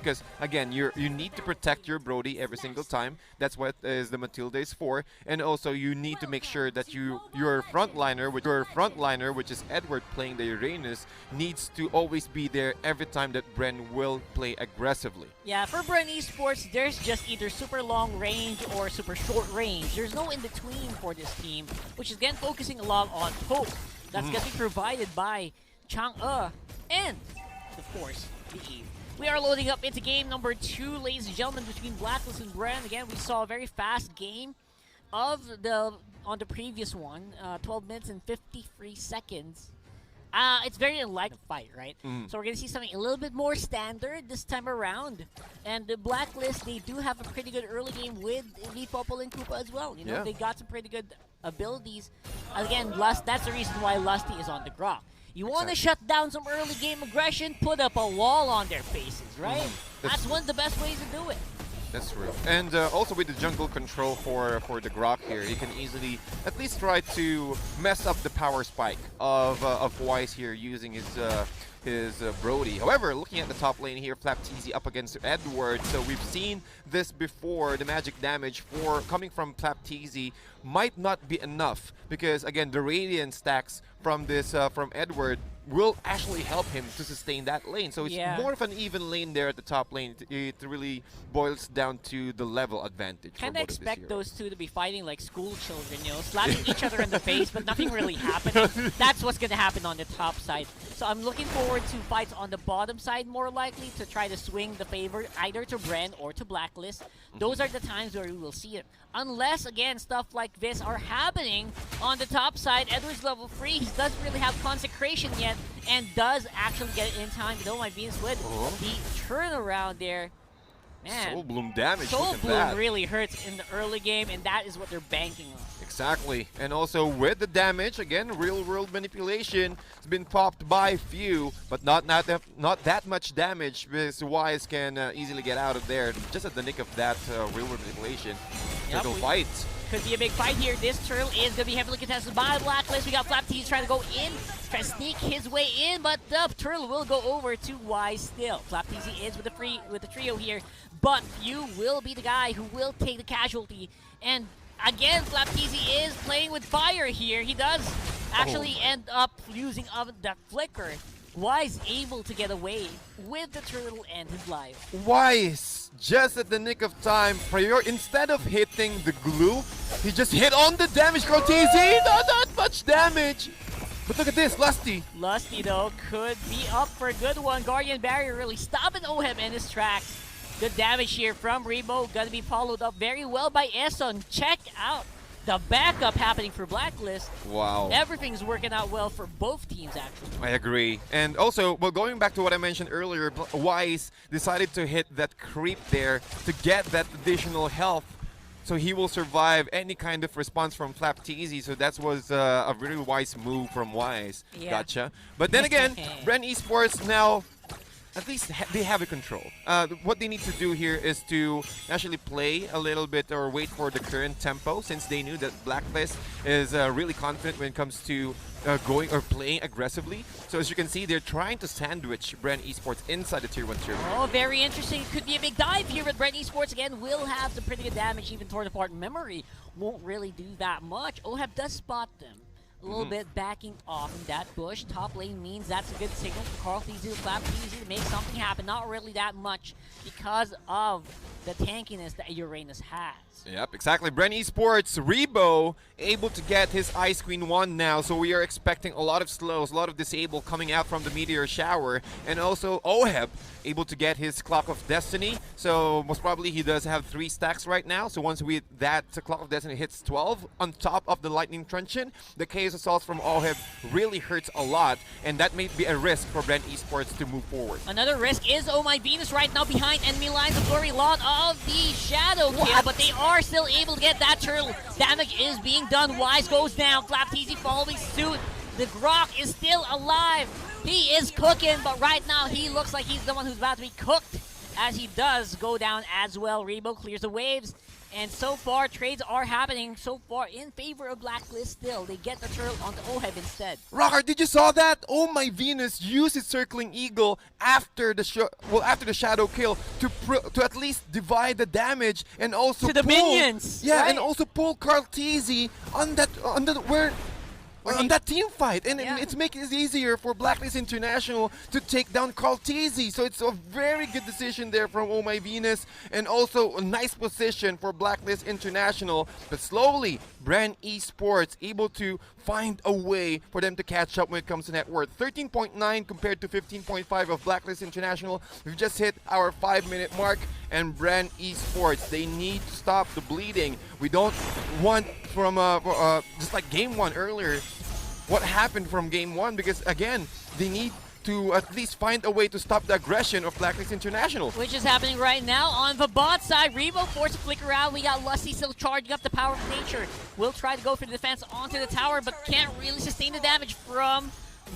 because again, you need to protect your Brody every single time. That's what is the Matilda is for, and also you need to make sure that your frontliner, which is Edward playing the Uranus, needs to always be there every time that Bren will play aggressively. Yeah, for Bren Esports, there's just either super long range or super short range. There's no in between for this team, which is again focusing a lot on poke. That's getting provided by Chang'e and, of course, the Eve. We are loading up into game number 2, ladies and gentlemen, between Blacklist and Bren. Again, we saw a very fast game on the previous one, 12 minutes and 53 seconds. It's very unlike a fight, right? So we're going to see something a little bit more standard this time around. And the Blacklist, they do have a pretty good early game with Popol and Koopa as well. You know, they got some pretty good abilities. Again, that's the reason why Lusty is on the Grok. You want to shut down some early game aggression, put up a wall on their faces, right? That's one of the best ways to do it. That's true. And also with the jungle control for the Grok here, he can easily at least try to mess up the power spike of Wise here using his Brody. However, looking at the top lane here, Flapteezy up against Edward. So we've seen this before. The magic damage coming from Flapteezy might not be enough because again, the Radiant stacks from Edward will actually help him to sustain that lane. So it's more of an even lane there at the top lane. It really boils down to the level advantage. Kind of expect those two to be fighting like school children, you know, slapping each other in the face, but nothing really happening. That's what's going to happen on the top side. So I'm looking forward to fights on the bottom side more likely to try to swing the favor either to Bren or to Blacklist. Those are the times where we will see it. Unless, again, stuff like this are happening on the top side. Edward's level 3. He doesn't really have Consecration yet and does actually get it in time. You know, my Venus with the turnaround there. Man, Soul Bloom damage. Soul Bloom really hurts in the early game, and that is what they're banking on. Exactly. And also with the damage, again, real-world manipulation has been popped by few, but not that much damage because Wise can easily get out of there just at the nick of that real-world manipulation. Turtle fights. Could be a big fight here. This turtle is going to be heavily contested by Blacklist. We got Flapteezy trying to go in, trying to sneak his way in, but the turtle will go over to Wise still. Flapteezy is with the trio here, but Few will be the guy who will take the casualty. And again, Flapteezy is playing with fire here. He does actually end up using the flicker. Wise able to get away with the turtle and his life. Wise, just at the nick of time, instead of hitting the glue, he just hit on the damage. Cortese, not that much damage. But look at this, Lusty. Lusty, though, could be up for a good one. Guardian Barrier really stopping Oheb in his tracks. Good damage here from Rebo. Gonna be followed up very well by Esson. Check out the backup happening for Blacklist. Wow. Everything's working out well for both teams, actually. I agree. And also, well, going back to what I mentioned earlier, Wise decided to hit that creep there to get that additional health so he will survive any kind of response from Flapteezy. So that was a really wise move from Wise. Yeah. Gotcha. But then again, Bren Esports now, at least they have a control. What they need to do here is to actually play a little bit or wait for the current tempo, since they knew that Blacklist is really confident when it comes to going or playing aggressively. So as you can see, they're trying to sandwich Bren Esports inside the Tier 1 tier. Oh, very interesting. Could be a big dive here, but Bren Esports again will have some pretty good damage. Even torn apart memory won't really do that much. Oheb does spot them. A little bit backing off in that bush. Top lane means that's a good signal for Carl-Theezy to Flapteezy to make something happen. Not really that much because of the tankiness that Uranus has. Yep, exactly. Bren Esports, Rebo, able to get his Ice Queen 1 now, so we are expecting a lot of slows, a lot of disable coming out from the Meteor Shower, and also Oheb able to get his Clock of Destiny, so most probably he does have 3 stacks right now, so once that Clock of Destiny hits 12 on top of the Lightning Truncheon, the Chaos Assault from Oheb really hurts a lot, and that may be a risk for Bren Esports to move forward. Another risk is Oh My Venus right now behind enemy lines of Glory. Lot of the Shadow kill, but they are still able to get that turtle. Damage is being done. Wise goes down. Flapteezy following suit. The Grok is still alive. He is cooking, but right now he looks like he's the one who's about to be cooked, as he does go down as well. Rebo clears the waves. And so far, trades are happening so far in favor of Blacklist still. They get the turtle onto Oheb instead. Rocker, did you saw that? Oh my Venus used his circling eagle after the after the shadow kill to at least divide the damage and also To the pull, minions! Yeah, right? and also pull Cartesi on that on that team fight, and Yeah. it's making it easier for Blacklist International to take down Cartesi. So it's a very good decision there from Oh My Venus, and also a nice position for Blacklist International. But slowly, Bren Esports able to find a way for them to catch up when it comes to net worth. 13.9 compared to 15.5 of Blacklist International. We've just hit our 5-minute mark, and Bren Esports, they need to stop the bleeding. We don't want from just like game 1 earlier, what happened from game 1, because again, they need to at least find a way to stop the aggression of Blacklist International. Which is happening right now on the bot side. Rebo forced to flicker out. We got Lusty still charging up the power of nature. Will try to go for the defense onto the tower, but can't really sustain the damage from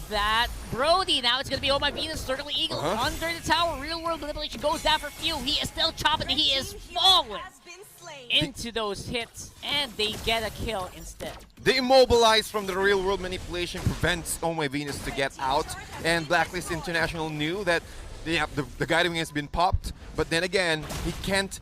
that Brody. Now it's going to be Oh My Venus, Circling Eagle under the tower. Real world manipulation goes down for few. He is still chopping. He is falling into those hits, and they get a kill instead. The immobilize from the real world manipulation prevents Oh My Venus to get out, and Blacklist International knew that the guiding wing has been popped, but then again, he can't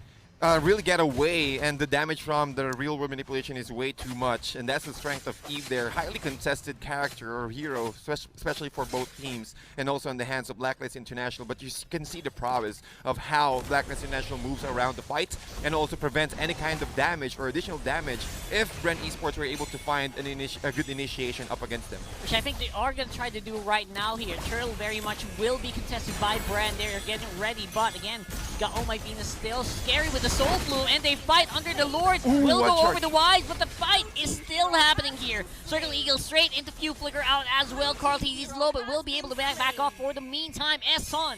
really get away, and the damage from the real world manipulation is way too much, and that's the strength of Eve there. Highly contested character or hero, especially for both teams, and also in the hands of Blacklist International. But you can see the prowess of how Blacklist International moves around the fight and also prevents any kind of damage or additional damage if Bren Esports were able to find a good initiation up against them. Which I think they are going to try to do right now here. Turtle very much will be contested by Bren. They're getting ready, but again, you got Oh My Venus still scary with the Soul Flu, and they fight under the Lords. Ooh, will go charge. over the Wise, but the fight is still happening here. Circle Eagle straight into Few, flicker out as well. Carl TZ's low, but will be able to back off for the meantime. Esson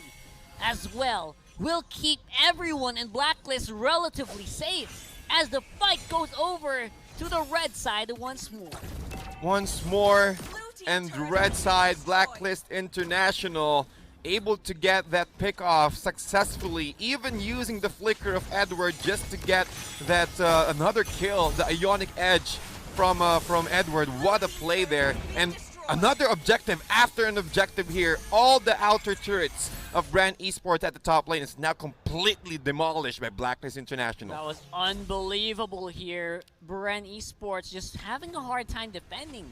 as well will keep everyone in Blacklist relatively safe as the fight goes over to the red side once more. Once more, and the red side, Blacklist International, able to get that pick off successfully, even using the flicker of Edward just to get that another kill, the Ionic Edge from Edward. What a play there, and another objective after an objective here. All the outer turrets of Bren Esports at the top lane is now completely demolished by Blacklist International. That was unbelievable here. Bren Esports just having a hard time defending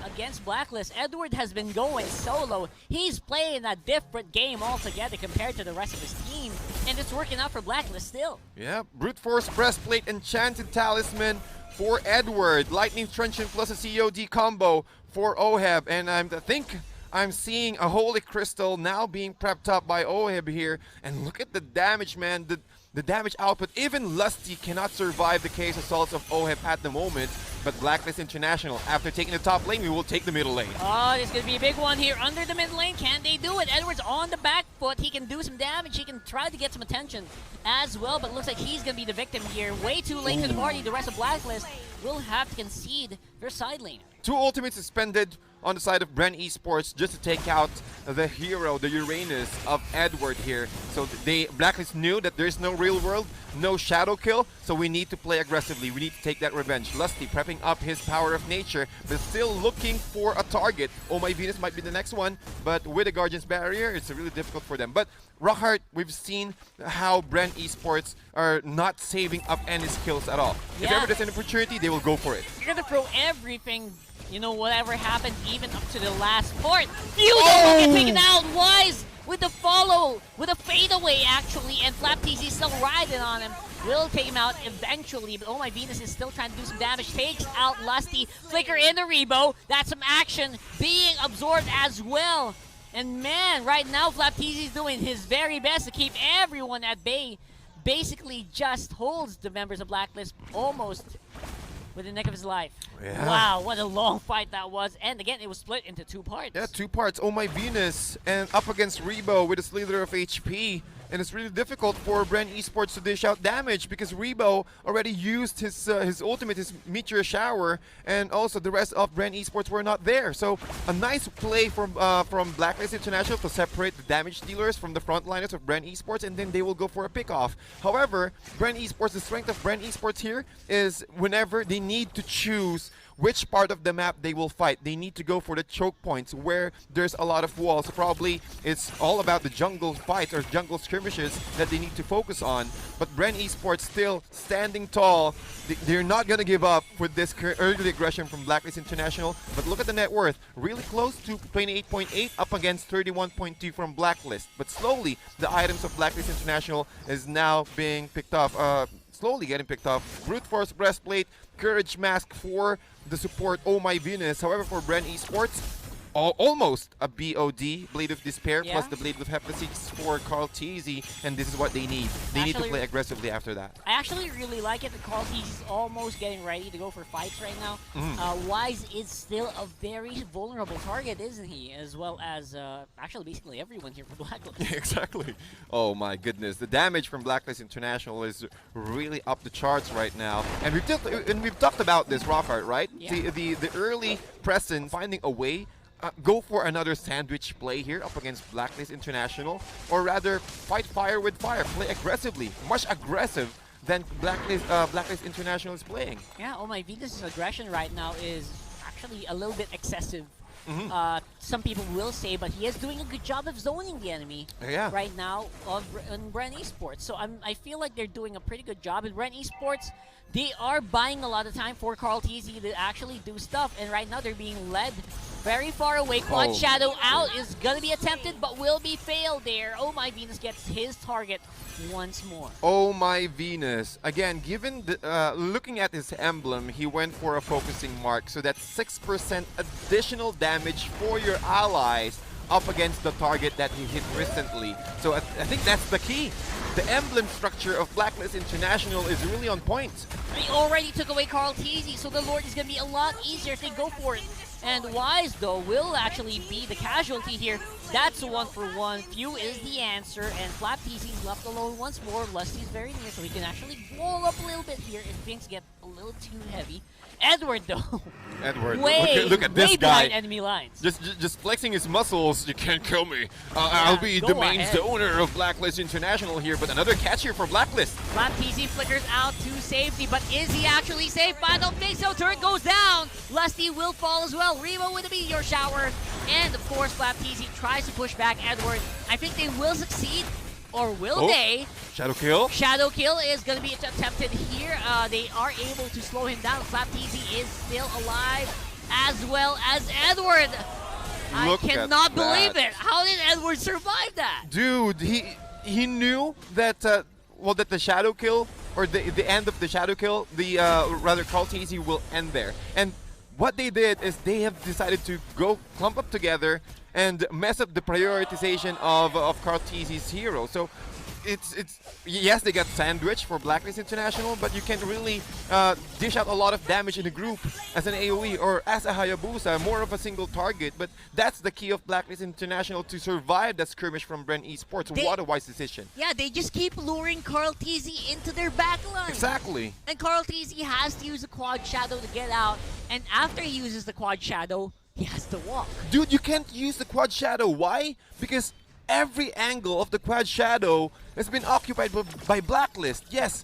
against Blacklist. Edward has been going solo. He's playing a different game altogether compared to the rest of his team, and it's working out for Blacklist still. Yeah, Brute Force Breastplate, Enchanted Talisman for Edward, Lightning Truncheon plus a COD combo for Oheb, and I think I'm seeing a Holy Crystal now being prepped up by Oheb here, and look at the damage, man. The damage output. Even Lusty cannot survive the case assaults of Oheb at the moment, but Blacklist International, after taking the top lane, we will take the middle lane. Oh, this is going to be a big one here under the mid lane. Can they do it? Edward's on the back foot. He can do some damage. He can try to get some attention as well, but it looks like he's going to be the victim here. Way too late to the party. The rest of Blacklist will have to concede their side lane. 2 ultimates suspended on the side of Bren Esports just to take out the hero, the Uranus of Edward here. So Blacklist knew that there's no real world, no shadow kill, so we need to play aggressively. We need to take that revenge. Lusty prepping up his power of nature, but still looking for a target. Oh My Venus might be the next one, but with a Guardian's Barrier, it's really difficult for them. But Rockhart, we've seen how Bren Esports are not saving up any skills at all. If Yeah. ever there's an opportunity, they will go for it. You're going to throw everything, you know, whatever happened, even up to the last part. Few Oh! get taken out. Wise with the follow, with a fadeaway actually, and Flap TC still riding on him. Will take him out eventually, but Oh My Venus is still trying to do some damage. Takes out Lusty. Flicker in the Rebo. That's some action being absorbed as well. And man, right now Flap TC is doing his very best to keep everyone at bay. Basically just holds the members of Blacklist almost with the neck of his life. Yeah. Wow, what a long fight that was. And again, it was split into 2 parts. Yeah, 2 parts. Oh My Venus, and up against Rebo with a slither of HP. and it's really difficult for Bren Esports to dish out damage because Rebo already used his ultimate, his Meteor Shower, and also the rest of Bren Esports were not there. So a nice play from Blacklist International to separate the damage dealers from the frontliners of Bren Esports, and then they will go for a pick-off. However, Bren Esports, the strength of Bren Esports here is whenever they need to choose which part of the map they will fight, they need to go for the choke points where there's a lot of walls. So probably it's all about the jungle fights or jungle skirmishes that they need to focus on. But Bren Esports still standing tall. They're not going to give up with this early aggression from Blacklist International. But look at the net worth. Really close to 28.8 up against 31.2 from Blacklist. But slowly, the items of Blacklist International is now being picked up. Slowly getting picked up. Brute Force Breastplate, Courage Mask for the support, Oh My Venus. However, for Bren Esports, almost a BOD, Blade of Despair, plus the Blade of Hephaestus for Carl Teasy, and this is what they need. They need to play aggressively after that. I actually really like it that Carl Teasy's almost getting ready to go for fights right now. Wise is still a very vulnerable target, isn't he? As well as actually basically everyone here for Blacklist. Yeah, exactly. Oh my goodness, the damage from Blacklist International is really up the charts right now. And we've talked about this, Rockhart, right? Yeah. The early presence finding a way. Go for another sandwich play here up against Blacklist International, or rather fight fire with fire, play aggressively, much aggressive than Blacklist International is playing. Yeah, Oh My Venus' aggression right now is actually a little bit excessive. Some people will say, but he is doing a good job of zoning the enemy right now on Bren Esports. So I feel like they're doing a pretty good job. In Bren Esports, they are buying a lot of time for Carl Teasy to actually do stuff, and right now they're being led very far away. Quad Shadow out is going to be attempted, but will be failed there. Oh My Venus gets his target once more. Oh My Venus. Again, given the, looking at his emblem, he went for a focusing mark, so that's 6% additional damage for your allies up against the target that he hit recently. So I think that's the key. The emblem structure of Blacklist International is really on point. They already took away Carl Teasy, so the Lord is going to be a lot easier if they go for it. And Wise, though, will actually be the casualty here. That's a 1-for-1. Few is the answer, and Flap TC's left alone once more. Lusty's very near, so he can actually blow up a little bit here if things get a little too heavy. Edward, though. Edward, way, look at this way guy. behind enemy lines. Just flexing his muscles. You can't kill me. I'll be the main owner of Blacklist International here, but another catch here for Blacklist. Flap TC flickers out to safety, but is he actually safe? I don't think so. Turret goes down. Lusty will fall as well. Remo with a Meteor Shower. And, of course, Flap TC tries to push back Edward. I think they will succeed. Or will they? Shadow kill. Shadow kill is going to be attempted here. They are able to slow him down. Flap TC is still alive, as well as Edward. I cannot believe it. How did Edward survive that? Dude, he knew that that the shadow kill, or the end of the shadow kill, rather Carl Teasy will end there. And what they did is they have decided to go clump up together and mess up the prioritization of Carl Teasy's hero. So it's yes, they got sandwich for Blacklist International, but you can really dish out a lot of damage in a group as an AoE or as a Hayabusa, more of a single target. But that's the key of Blacklist International to survive that skirmish from Bren Esports. What a wise decision. Yeah, they just keep luring Carl Teasy into their backline. Exactly. And Carl Teasy has to use a Quad Shadow to get out, and after he uses the Quad Shadow, he has to walk. Dude, you can't use the Quad Shadow. Why? Because every angle of the Quad Shadow has been occupied by Blacklist. Yes,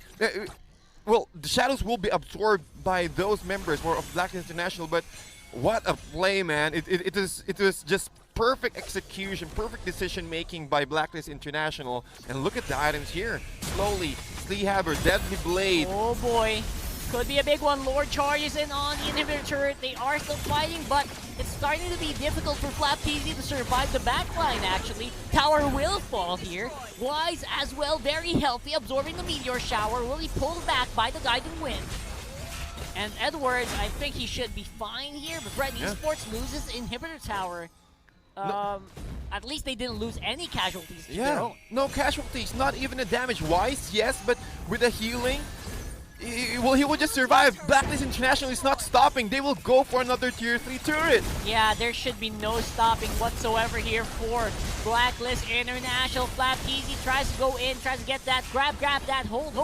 well, the shadows will be absorbed by those members of Blacklist International, but what a play, man. It was just perfect execution, perfect decision-making by Blacklist International. And look at the items here. Slowly, Sleehammer, Deadly Blade. Oh boy. Could be a big one. Lord charges in on the inhibitor turret. They are still fighting, but it's starting to be difficult for Flap TZ to survive the backline, actually. Tower will fall here. Wise as well, very healthy, absorbing the Meteor Shower. Will he pull back by the Guiding Wind? And Edward, I think he should be fine here, but Bren Esports loses Inhibitor Tower. At least they didn't lose any casualties to their own. No casualties, not even a damage. Wise, yes, but with a healing, he will just survive. Blacklist International is not stopping. They will go for another tier 3 turret. Yeah, there should be no stopping whatsoever here for Blacklist International. Flapteasy tries to go in, tries to get that, grab that, hold.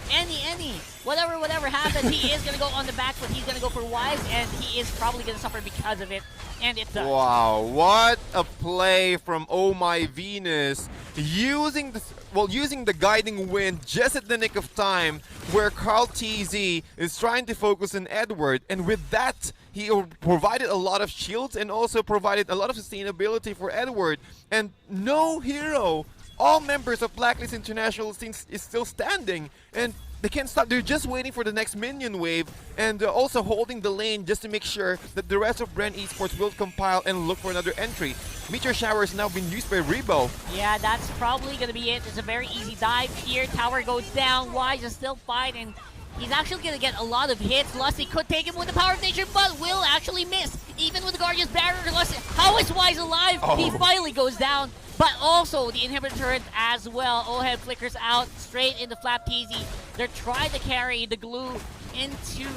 Any, whatever happens, he is gonna go on the back foot. He's gonna go for Wise, and he is probably gonna suffer because of it. And it does. Wow, what a play from Oh My Venus, using the guiding wind just at the nick of time, where Carl TZ is trying to focus on Edward, and with that, he provided a lot of shields and also provided a lot of sustainability for Edward. And no hero, all members of Blacklist International is still standing, and they can't stop. They're just waiting for the next minion wave, and also holding the lane just to make sure that the rest of Bren Esports will compile and look for another entry. Meteor Shower has now been used by Rebo. Yeah, that's probably going to be it. It's a very easy dive here. Tower goes down. Wise is still fighting. He's actually going to get a lot of hits. Lusty could take him with the power of nature, but will actually miss. Even with the Guardian's Barrier, Lusty, how is Wise alive? Oh. He finally goes down. But also the inhibitor turret as well. Ohead flickers out straight into Flapteasy. They're trying to carry the glue into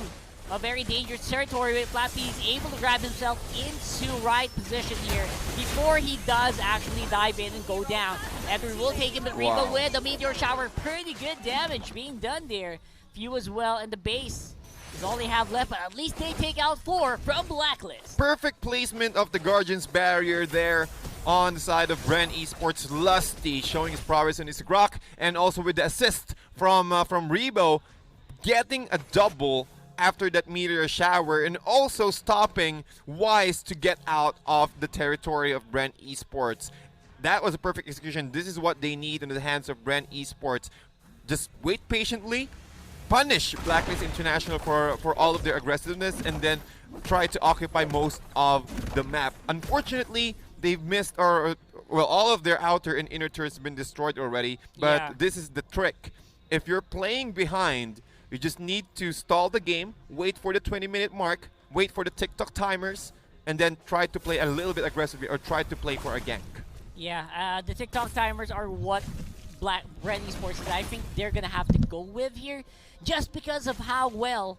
a very dangerous territory, with Flapteasy able to grab himself into right position here before he does actually dive in and go down. Edward will take him, but Rebo with the Meteor Shower. Pretty good damage being done there. Few as well, and the base is all they have left, but at least they take out 4 from Blacklist. Perfect placement of the Guardian's Barrier there on the side of Bren Esports. Lusty showing his prowess in his Grok, and also with the assist from Rebo, getting a double after that Meteor Shower, and also stopping Wise to get out of the territory of Bren Esports. That was a perfect execution. This is what they need in the hands of Bren Esports. Just wait patiently, punish Blacklist International for all of their aggressiveness, and then try to occupy most of the map. Unfortunately, they've missed, well, all of their outer and inner turrets have been destroyed already, but this is the trick. If you're playing behind, you just need to stall the game, wait for the 20-minute mark, wait for the TikTok timers, and then try to play a little bit aggressively, or try to play for a gank. Yeah, the TikTok timers are what Bren Esports is, I think they're going to have to go with here, just because of how well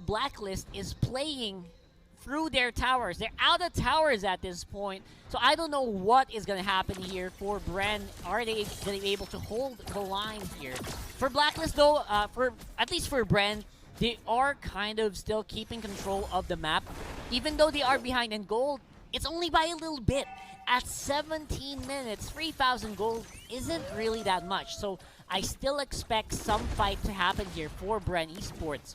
Blacklist is playing through their towers. They're out of towers at this point, so I don't know what is going to happen here for Bren. Are they going to be able to hold the line here? For Blacklist though, at least for Bren, they are kind of still keeping control of the map. Even though they are behind in gold, it's only by a little bit. At 17 minutes, 3,000 gold isn't really that much, so I still expect some fight to happen here for Bren Esports.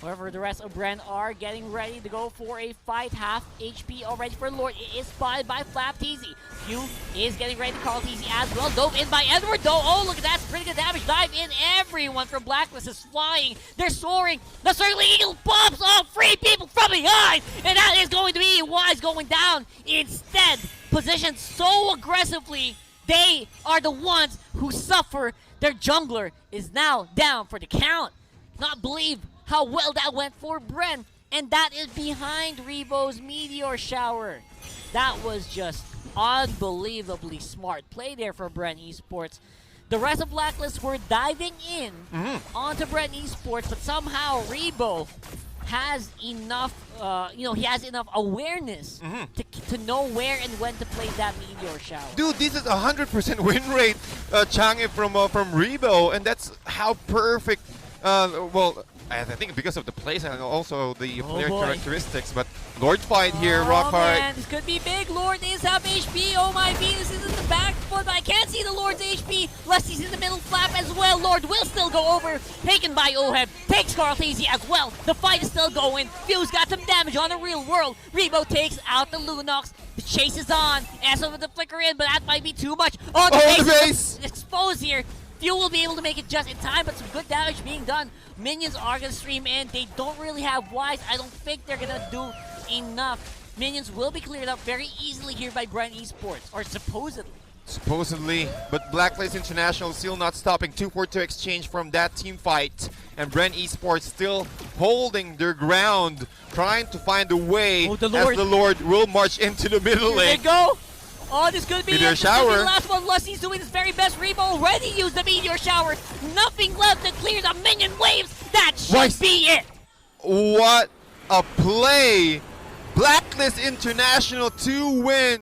However, the rest of Bren are getting ready to go for a fight. Half HP already for Lord. It is spotted by Flapteasy. Q is getting ready to call TZ as well. Dove in by Edward though. Oh, look at that. Pretty good damage. Dive in. Everyone from Blacklist is flying. They're soaring. The Circling Eagle pops off 3 people from behind. And that is going to be Wise going down. Instead, positioned so aggressively, they are the ones who suffer. Their jungler is now down for the count. Not believe how well that went for Bren, and that is behind Rebo's Meteor Shower. That was just unbelievably smart play there for Bren Esports. The rest of Blacklist were diving in onto Bren Esports, but somehow Rebo has enough, he has enough awareness to know where and when to play that Meteor Shower. Dude, this is 100% win rate, Chang'e from Rebo, and that's how perfect, I think because of the place and also the player characteristics, but Lord fight here, Rockhart. Man, this could be big. Lord is half HP. Oh my Venus is in the back foot, but I can't see the Lord's HP. Lusty's in the middle flap as well. Lord will still go over. Taken by Oheb. Takes Carl Easy as well. The fight is still going. Fuse got some damage on the real world. Rebo takes out the Lunox. The chase is on. Asa with the flicker in, but that might be too much. Oh, the base is exposed here. Few will be able to make it just in time, but some good damage being done. Minions are going to stream in. They don't really have Wise. I don't think they're going to do enough. Minions will be cleared up very easily here by Bren Esports, or supposedly. Supposedly, but Blacklist International still not stopping. 2-4-2 exchange from that team fight. And Bren Esports still holding their ground, trying to find a way as the Lord will march into the middle lane. Here they go. Oh, this could be Meteor Shower. The last one. Lusty's doing his very best. Rebo already used the Meteor Shower. Nothing left to clear the minion waves. That should be it. What a play. Blacklist International 2 win.